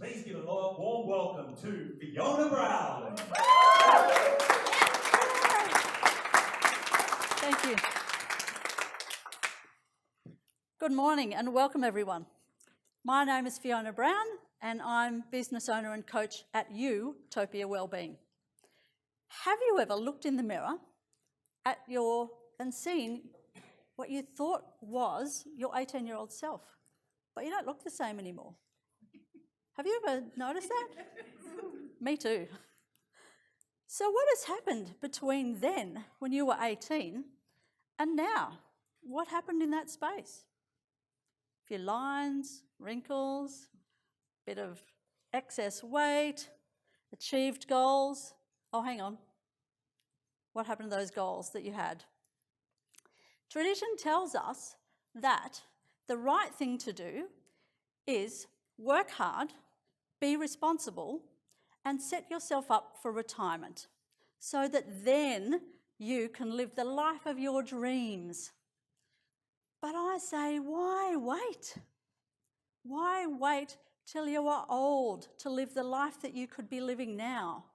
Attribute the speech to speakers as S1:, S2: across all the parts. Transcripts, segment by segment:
S1: Please give a warm welcome to Fiona Brown.
S2: Thank you. Good morning and welcome everyone. My name is Fiona Brown and I'm business owner and coach at Utopia Wellbeing. Have you ever looked in the mirror and seen what you thought was your 18-year-old self, but you don't look the same anymore? Have you ever noticed that? Me too. So what has happened between then, when you were 18, and now? What happened in that space? A few lines, wrinkles, bit of excess weight, achieved goals. Oh, hang on. What happened to those goals that you had? Tradition tells us that the right thing to do is work hard, be responsible, and set yourself up for retirement so that then you can live the life of your dreams. But I say, why wait? Why wait till you are old to live the life that you could be living now?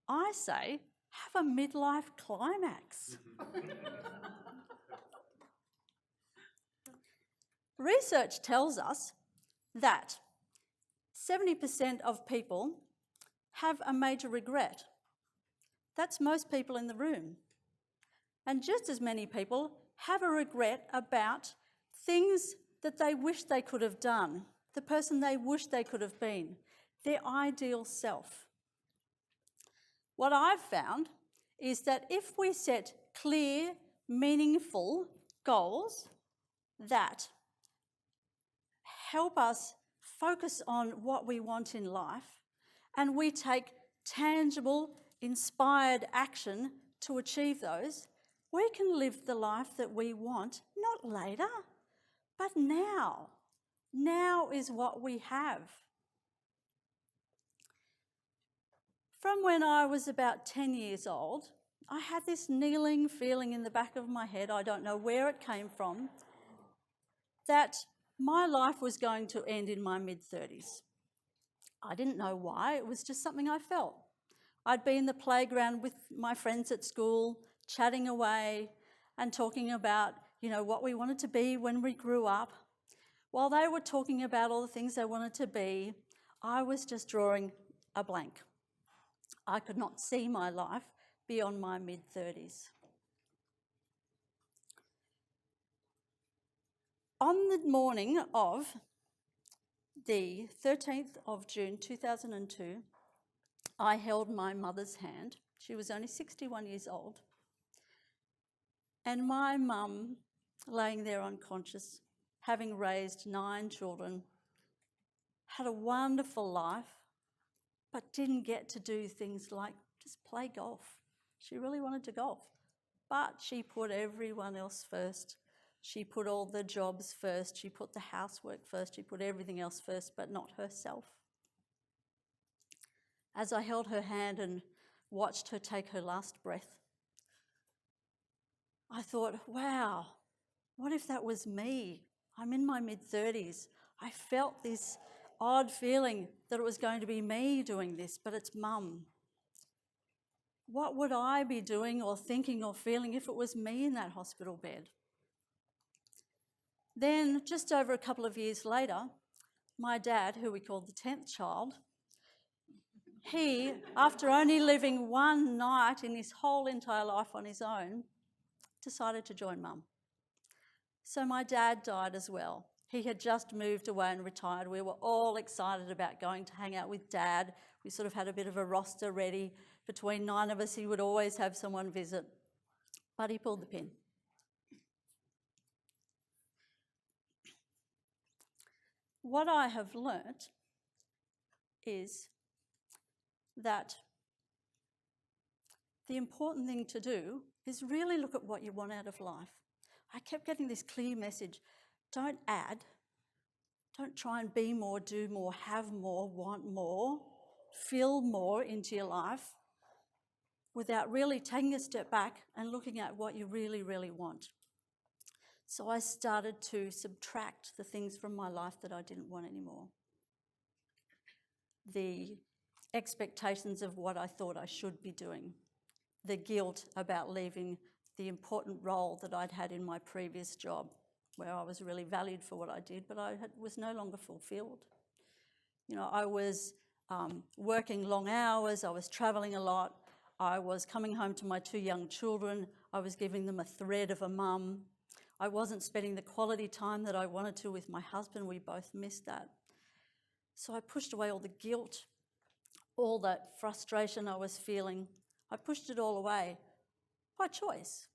S2: I say, have a midlife climax. Research tells us that 70% of people have a major regret. That's most people in the room. And just as many people have a regret about things that they wish they could have done, the person they wish they could have been, their ideal self. What I've found is that if we set clear, meaningful goals that help us focus on what we want in life, and we take tangible, inspired action to achieve those, we can live the life that we want, not later, but now. Now is what we have. From when I was about 10 years old, I had this kneeling feeling in the back of my head, I don't know where it came from, that my life was going to end in my mid-30s. I didn't know why, it was just something I felt. I'd be in the playground with my friends at school, chatting away and talking about, what we wanted to be when we grew up. While they were talking about all the things they wanted to be, I was just drawing a blank. I could not see my life beyond my mid-30s. On the morning of the 13th of June 2002, I held my mother's hand. She was only 61 years old. And my mum, laying there unconscious, having raised 9 children, had a wonderful life, but didn't get to do things like just play golf. She really wanted to golf, but she put everyone else first. She put all the jobs first, she put the housework first, she put everything else first, but not herself. As I held her hand and watched her take her last breath, I thought, wow, what if that was me? I'm in my mid-30s. I felt this odd feeling that it was going to be me doing this, but it's Mum. What would I be doing or thinking or feeling if it was me in that hospital bed? Then, just over a couple of years later, my dad, who we called the 10th child, he, after only living one night in his whole entire life on his own, decided to join Mum. So my dad died as well. He had just moved away and retired. We were all excited about going to hang out with Dad. We sort of had a bit of a roster ready. Between 9 of us, he would always have someone visit. But he pulled the pin. What I have learnt is that the important thing to do is really look at what you want out of life. I kept getting this clear message. Don't add. Don't try and be more, do more, have more, want more, fill more into your life without really taking a step back and looking at what you really, really want. So I started to subtract the things from my life that I didn't want anymore. the expectations of what I thought I should be doing, the guilt about leaving the important role that I'd had in my previous job, where I was really valued for what I did, but was no longer fulfilled. You know, I was working long hours, I was travelling a lot, I was coming home to my 2 young children, I was giving them a thread of a mum. I wasn't spending the quality time that I wanted to with my husband. We both missed that. So I pushed away all the guilt, all that frustration I was feeling. I pushed it all away by choice.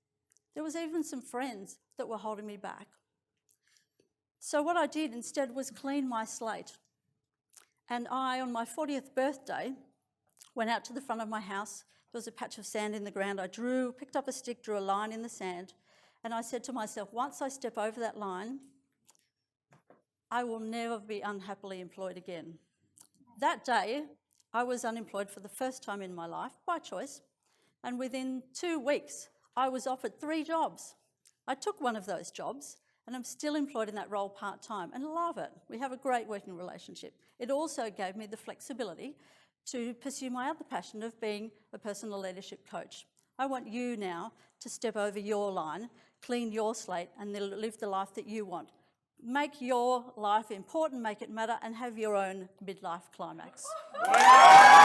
S2: There was even some friends that were holding me back. So what I did instead was clean my slate. And I, on my 40th birthday, went out to the front of my house. There was a patch of sand in the ground. I picked up a stick, drew a line in the sand, and I said to myself, once I step over that line, I will never be unhappily employed again. That day, I was unemployed for the first time in my life, by choice, and within 2 weeks, I was offered 3 jobs. I took one of those jobs, and I'm still employed in that role part-time and love it. We have a great working relationship. It also gave me the flexibility to pursue my other passion of being a personal leadership coach. I want you now to step over your line, clean your slate, and live the life that you want. Make your life important, make it matter, and have your own midlife climax.